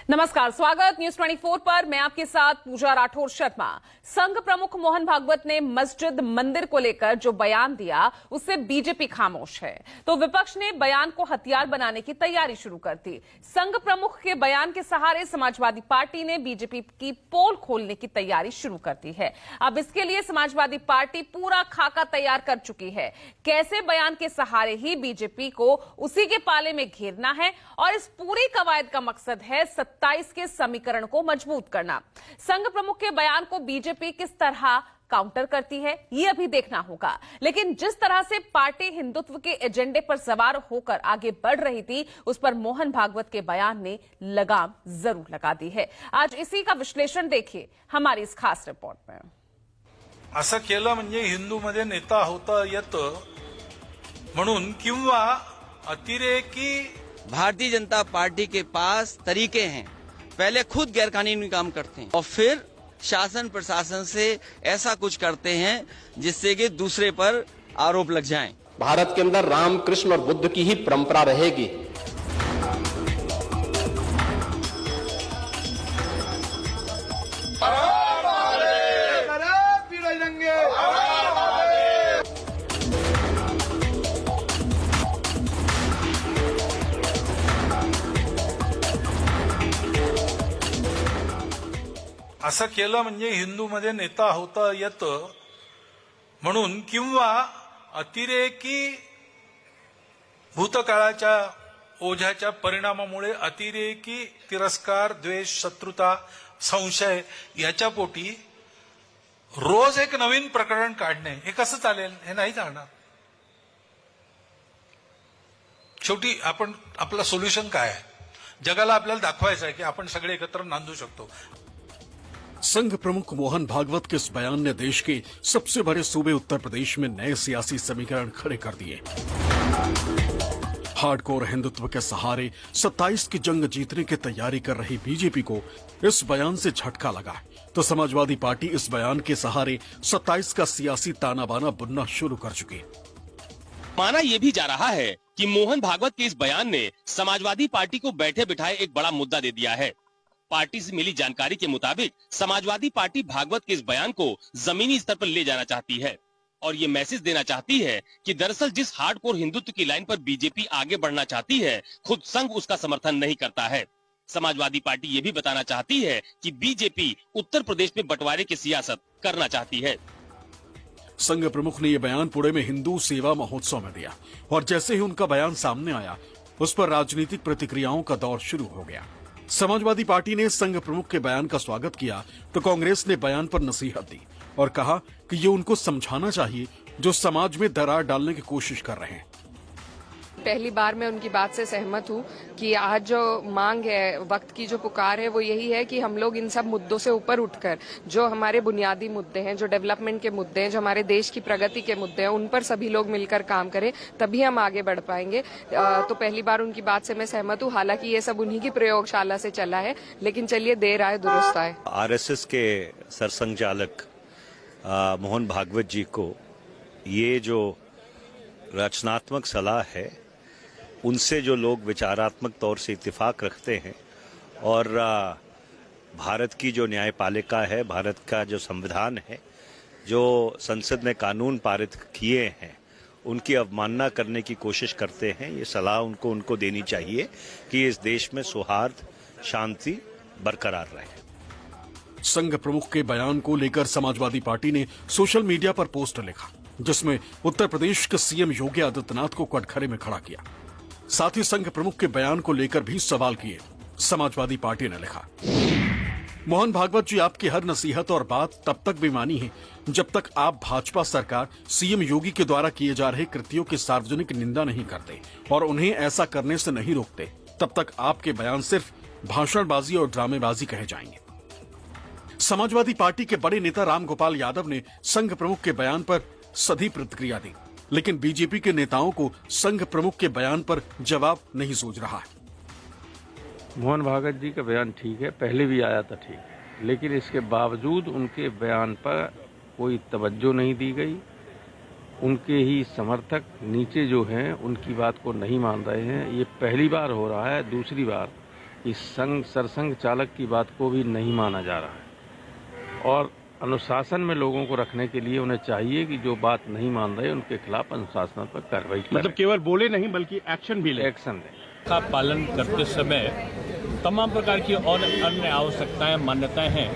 नमस्कार, स्वागत न्यूज 24 पर। मैं आपके साथ पूजा राठौर शर्मा। संघ प्रमुख मोहन भागवत ने मस्जिद मंदिर को लेकर जो बयान दिया उससे बीजेपी खामोश है, तो विपक्ष ने बयान को हथियार बनाने की तैयारी शुरू कर दी। संघ प्रमुख के बयान के सहारे समाजवादी पार्टी ने बीजेपी की पोल खोलने की तैयारी शुरू कर दी है। अब इसके लिए समाजवादी पार्टी पूरा खाका तैयार कर चुकी है। कैसे बयान के सहारे ही बीजेपी को उसी के पाले में घेरना है और इस पूरी कवायद का मकसद है 27 के समीकरण को मजबूत करना। संघ प्रमुख के बयान को बीजेपी किस तरह काउंटर करती है ये अभी देखना होगा, लेकिन जिस तरह से पार्टी हिंदुत्व के एजेंडे पर सवार होकर आगे बढ़ रही थी उस पर मोहन भागवत के बयान ने लगाम जरूर लगा दी है। आज इसी का विश्लेषण देखिए हमारी इस खास रिपोर्ट में। असं केलं म्हणजे हिंदूमध्ये नेता होता येतं म्हणून किंवा अतिरेकी भारतीय जनता पार्टी के पास तरीके हैं। पहले खुद गैरकानूनी काम करते हैं और फिर शासन प्रशासन से ऐसा कुछ करते हैं जिससे कि दूसरे पर आरोप लग जाएं। भारत के अंदर राम, कृष्ण और बुद्ध की ही परंपरा रहेगी। असं केलं म्हणजे हिंदूमध्ये नेता होता येतं म्हणून किंवा अतिरेकी भूतकाळाच्या ओझ्याच्या परिणामामुळे अतिरेकी तिरस्कार, द्वेष, शत्रुता, संशय याच्या पोटी रोज एक नवीन प्रकरण काढणे हे कसं चालेल? हे नाही चालणार। शेवटी आपण आपलं सोल्युशन काय आहे? जगाला आपल्याला दाखवायचं आहे की आपण सगळे एकत्र नांदू शकतो। संघ प्रमुख मोहन भागवत के इस बयान ने देश के सबसे बड़े सूबे उत्तर प्रदेश में नए सियासी समीकरण खड़े कर दिए। हार्डकोर हिंदुत्व के सहारे 27 की जंग जीतने की तैयारी कर रही बीजेपी को इस बयान से झटका लगा, तो समाजवादी पार्टी इस बयान के सहारे 27 का सियासी ताना बाना बुनना शुरू कर चुकी है। माना यह भी जा रहा है कि मोहन भागवत के इस बयान ने समाजवादी पार्टी को बैठे बिठाए एक बड़ा मुद्दा दे दिया है। पार्टी से मिली जानकारी के मुताबिक समाजवादी पार्टी भागवत के इस बयान को जमीनी स्तर पर ले जाना चाहती है और ये मैसेज देना चाहती है कि दरअसल जिस हार्डकोर हिंदुत्व की लाइन पर बीजेपी आगे बढ़ना चाहती है, खुद संघ उसका समर्थन नहीं करता है। समाजवादी पार्टी ये भी बताना चाहती है कि बीजेपी उत्तर प्रदेश में बंटवारे की सियासत करना चाहती है। संघ प्रमुख ने यह बयान पुणे में हिंदू सेवा महोत्सव में दिया और जैसे ही उनका बयान सामने आया उस पर राजनीतिक प्रतिक्रियाओं का दौर शुरू हो गया। समाजवादी पार्टी ने संघ प्रमुख के बयान का स्वागत किया तो कांग्रेस ने बयान पर नसीहत दी और कहा कि ये उनको समझाना चाहिए जो समाज में दरार डालने की कोशिश कर रहे हैं। पहली बार मैं उनकी बात से सहमत हूँ कि आज जो मांग है, वक्त की जो पुकार है वो यही है कि हम लोग इन सब मुद्दों से ऊपर उठकर जो हमारे बुनियादी मुद्दे हैं, जो डेवलपमेंट के मुद्दे हैं, जो हमारे देश की प्रगति के मुद्दे हैं, उन पर सभी लोग मिलकर काम करें, तभी हम आगे बढ़ पाएंगे। तो पहली बार उनकी बात से मैं सहमत हूँ। हालांकि ये सब उन्हीं की प्रयोगशाला से चला है, लेकिन चलिए देर आए दुरुस्त आए। आरएसएस के सरसंघचालक मोहन भागवत जी को ये जो रचनात्मक सलाह है, उनसे जो लोग विचारात्मक तौर से इत्तेफाक रखते हैं और भारत की जो न्यायपालिका है, भारत का जो संविधान है, जो संसद ने कानून पारित किए हैं, उनकी अवमानना करने की कोशिश करते हैं, ये सलाह उनको देनी चाहिए कि इस देश में सौहार्द, शांति बरकरार रहे। संघ प्रमुख के बयान को लेकर समाजवादी पार्टी ने सोशल मीडिया पर पोस्ट लिखा जिसमें उत्तर प्रदेश के सीएम योगी आदित्यनाथ को कटघरे में खड़ा किया। साथ ही संघ प्रमुख के बयान को लेकर भी सवाल किए। समाजवादी पार्टी ने लिखा, मोहन भागवत जी आपकी हर नसीहत और बात तब तक बेमानी है जब तक आप भाजपा सरकार सीएम योगी के द्वारा किए जा रहे कृत्यों की सार्वजनिक निंदा नहीं करते और उन्हें ऐसा करने से नहीं रोकते, तब तक आपके बयान सिर्फ भाषणबाजी और ड्रामेबाजी कहे जाएंगे। समाजवादी पार्टी के बड़े नेता रामगोपाल यादव ने संघ प्रमुख के बयान पर सधी प्रतिक्रिया दी, लेकिन बीजेपी के नेताओं को संघ प्रमुख के बयान पर जवाब नहीं सूझ रहा है। मोहन भागवत जी का बयान ठीक है, पहले भी आया था ठीक है, लेकिन इसके बावजूद उनके बयान पर कोई तवज्जो नहीं दी गई। उनके ही समर्थक नीचे जो हैं उनकी बात को नहीं मान रहे हैं। ये पहली बार हो रहा है। दूसरी बार कि सरसंघ चालक की बात को भी नहीं माना जा रहा है और अनुशासन में लोगों को रखने के लिए उन्हें चाहिए कि जो बात नहीं मान रहे उनके खिलाफ अनुशासनात्मक कार्रवाई करें। मतलब केवल बोले नहीं बल्कि एक्शन भी ले। एक्शन लें। का पालन करते समय तमाम प्रकार की और अन्य आवश्यकताएं मान्यताएं हैं,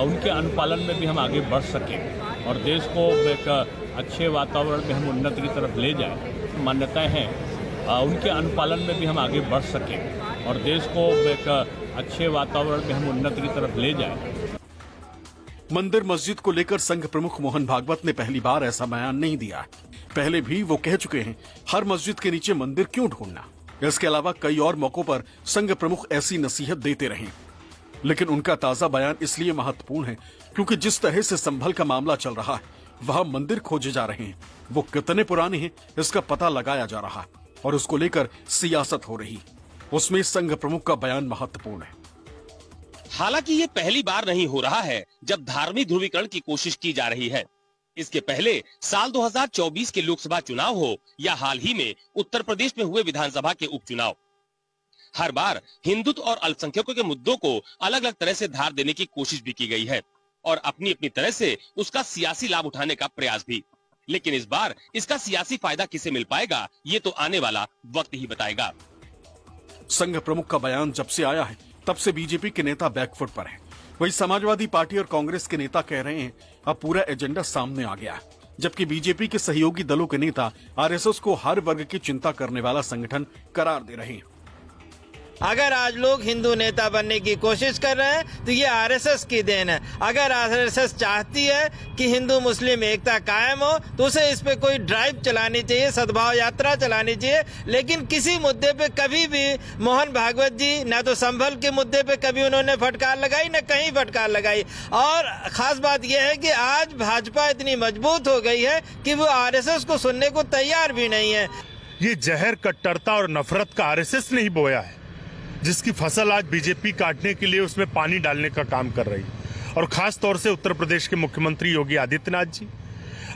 उनके अनुपालन में भी हम आगे बढ़ सकें और देश को एक अच्छे वातावरण में हम उन्नति की तरफ ले जाएं। मान्यताएं हैं, उनके अनुपालन में भी हम आगे बढ़ सकें और देश को एक अच्छे वातावरण में हम उन्नति की तरफ ले जाएं। मंदिर मस्जिद को लेकर संघ प्रमुख मोहन भागवत ने पहली बार ऐसा बयान नहीं दिया। पहले भी वो कह चुके हैं, हर मस्जिद के नीचे मंदिर क्यों ढूंढना। इसके अलावा कई और मौकों पर संघ प्रमुख ऐसी नसीहत देते रहे, लेकिन उनका ताजा बयान इसलिए महत्वपूर्ण है क्योंकि जिस तरह से संभल का मामला चल रहा है, वहां मंदिर खोजे जा रहे हैं, वो कितने पुराने हैं इसका पता लगाया जा रहा है और उसको लेकर सियासत हो रही। उसमें संघ प्रमुख का बयान महत्वपूर्ण है। हालांकि ये पहली बार नहीं हो रहा है जब धार्मिक ध्रुवीकरण की कोशिश की जा रही है। इसके पहले साल 2024 के लोकसभा चुनाव हो या हाल ही में उत्तर प्रदेश में हुए विधानसभा के उपचुनाव, हर बार हिंदुत्व और अल्पसंख्यकों के मुद्दों को अलग अलग तरह से धार देने की कोशिश भी की गई है और अपनी अपनी तरह से उसका सियासी लाभ उठाने का प्रयास भी। लेकिन इस बार इसका सियासी फायदा किसे मिल पाएगा, ये तो आने वाला वक्त ही बताएगा। संघ प्रमुख का बयान जब से आया है तब से बीजेपी के नेता बैकफुट पर हैं। वहीं समाजवादी पार्टी और कांग्रेस के नेता कह रहे हैं अब पूरा एजेंडा सामने आ गया है, जबकि बीजेपी के सहयोगी दलों के नेता आरएसएस को हर वर्ग की चिंता करने वाला संगठन करार दे रहे हैं। अगर आज लोग हिंदू नेता बनने की कोशिश कर रहे हैं तो ये आरएसएस की देन है। अगर आरएसएस चाहती है कि हिंदू मुस्लिम एकता कायम हो तो उसे इस पे कोई ड्राइव चलानी चाहिए, सद्भाव यात्रा चलानी चाहिए। लेकिन किसी मुद्दे पे कभी भी मोहन भागवत जी ना तो संभल के मुद्दे पे कभी उन्होंने फटकार लगाई न कहीं फटकार लगाई। और खास बात यह है कि आज भाजपा इतनी मजबूत हो गई है कि वो आरएसएस को सुनने को तैयार भी नहीं है। ये जहर कट्टरता और नफरत का आरएसएस ने ही बोया है, जिसकी फसल आज बीजेपी काटने के लिए उसमें पानी डालने का काम कर रही। और खास तौर से उत्तर प्रदेश के मुख्यमंत्री योगी आदित्यनाथ जी,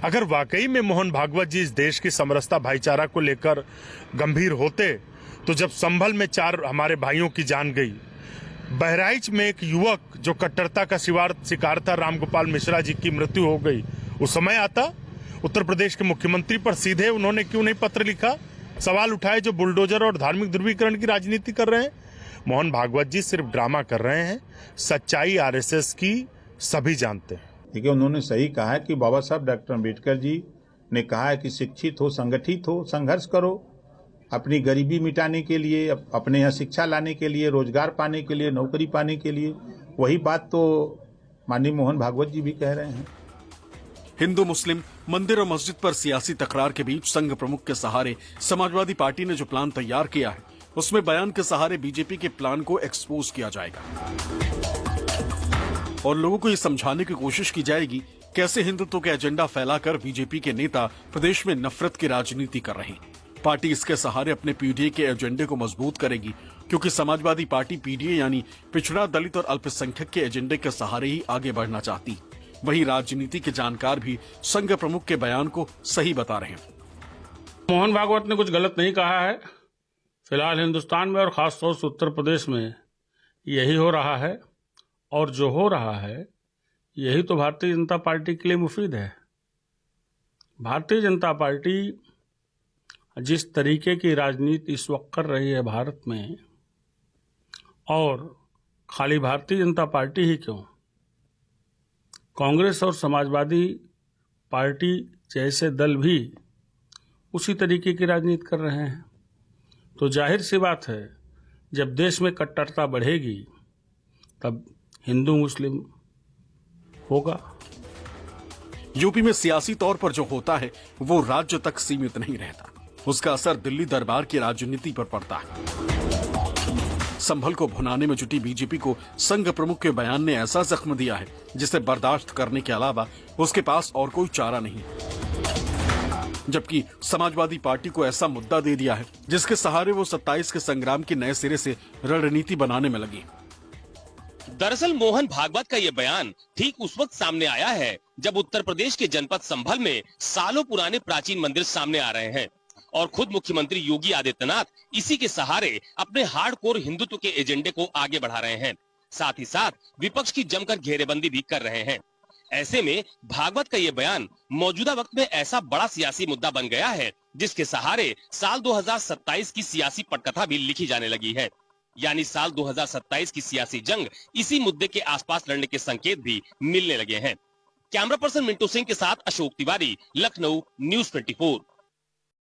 अगर वाकई में मोहन भागवत जी इस देश की समरसता भाईचारा को लेकर गंभीर होते तो जब संभल में 4 हमारे भाइयों की जान गई, बहराइच में एक युवक जो कट्टरता का शिकार था रामगोपाल मिश्रा जी की मृत्यु हो गई, उस समय आता उत्तर प्रदेश के मुख्यमंत्री पर सीधे उन्होंने क्यों नहीं पत्र लिखा, सवाल उठाए जो बुलडोजर और धार्मिक ध्रुवीकरण की राजनीति कर रहे हैं। मोहन भागवत जी सिर्फ ड्रामा कर रहे हैं, सच्चाई आरएसएस की सभी जानते हैं। देखिए, उन्होंने सही कहा है कि बाबा साहब डॉक्टर अम्बेडकर जी ने कहा है कि शिक्षित हो, संगठित हो, संघर्ष करो अपनी गरीबी मिटाने के लिए, अपने यहाँ शिक्षा लाने के लिए, रोजगार पाने के लिए, नौकरी पाने के लिए। वही बात तो माननीय मोहन भागवत जी भी कह रहे हैं। हिंदू मुस्लिम मंदिर और मस्जिद पर सियासी तकरार के बीच संघ प्रमुख के सहारे समाजवादी पार्टी ने जो प्लान तैयार किया है उसमें बयान के सहारे बीजेपी के प्लान को एक्सपोज किया जाएगा और लोगों को ये समझाने की कोशिश की जाएगी कैसे हिंदुत्व के एजेंडा फैलाकर बीजेपी के नेता प्रदेश में नफरत की राजनीति कर रहे हैं। पार्टी इसके सहारे अपने पीडीए के एजेंडे को मजबूत करेगी क्योंकि समाजवादी पार्टी पीडीए यानी पिछड़ा, दलित और अल्पसंख्यक के एजेंडे के सहारे ही आगे बढ़ना चाहती। वहीं राजनीति के जानकार भी संघ प्रमुख के बयान को सही बता रहे हैं। मोहन भागवत ने कुछ गलत नहीं कहा है। फिलहाल हिंदुस्तान में और खासतौर से उत्तर प्रदेश में यही हो रहा है और जो हो रहा है यही तो भारतीय जनता पार्टी के लिए मुफीद है। भारतीय जनता पार्टी जिस तरीके की राजनीति इस वक्त कर रही है भारत में, और खाली भारतीय जनता पार्टी ही क्यों, कांग्रेस और समाजवादी पार्टी जैसे दल भी उसी तरीके की राजनीति कर रहे हैं, तो जाहिर सी बात है जब देश में कट्टरता बढ़ेगी तब हिंदू मुस्लिम होगा। यूपी में सियासी तौर पर जो होता है वो राज्य तक सीमित नहीं रहता, उसका असर दिल्ली दरबार की राजनीति पर पड़ता है। संभल को भुनाने में जुटी बीजेपी को संघ प्रमुख के बयान ने ऐसा जख्म दिया है जिसे बर्दाश्त करने के अलावा उसके पास और कोई चारा नहीं, जबकि समाजवादी पार्टी को ऐसा मुद्दा दे दिया है जिसके सहारे वो 27 के संग्राम की नए सिरे से रणनीति बनाने में लगी। दरअसल मोहन भागवत का ये बयान ठीक उस वक्त सामने आया है जब उत्तर प्रदेश के जनपद संभल में सालों पुराने प्राचीन मंदिर सामने आ रहे हैं और खुद मुख्यमंत्री योगी आदित्यनाथ इसी के सहारे अपने हार्डकोर हिंदुत्व के एजेंडे को आगे बढ़ा रहे हैं। साथ ही साथ विपक्ष की जमकर घेरेबंदी भी कर रहे हैं। ऐसे में भागवत का ये बयान मौजूदा वक्त में ऐसा बड़ा सियासी मुद्दा बन गया है जिसके सहारे साल 2027 की सियासी पटकथा भी लिखी जाने लगी है। यानी साल 2027 की सियासी जंग इसी मुद्दे के आसपास लड़ने के संकेत भी मिलने लगे हैं। कैमरा पर्सन मिंटू सिंह के साथ अशोक तिवारी, लखनऊ, न्यूज़ 24।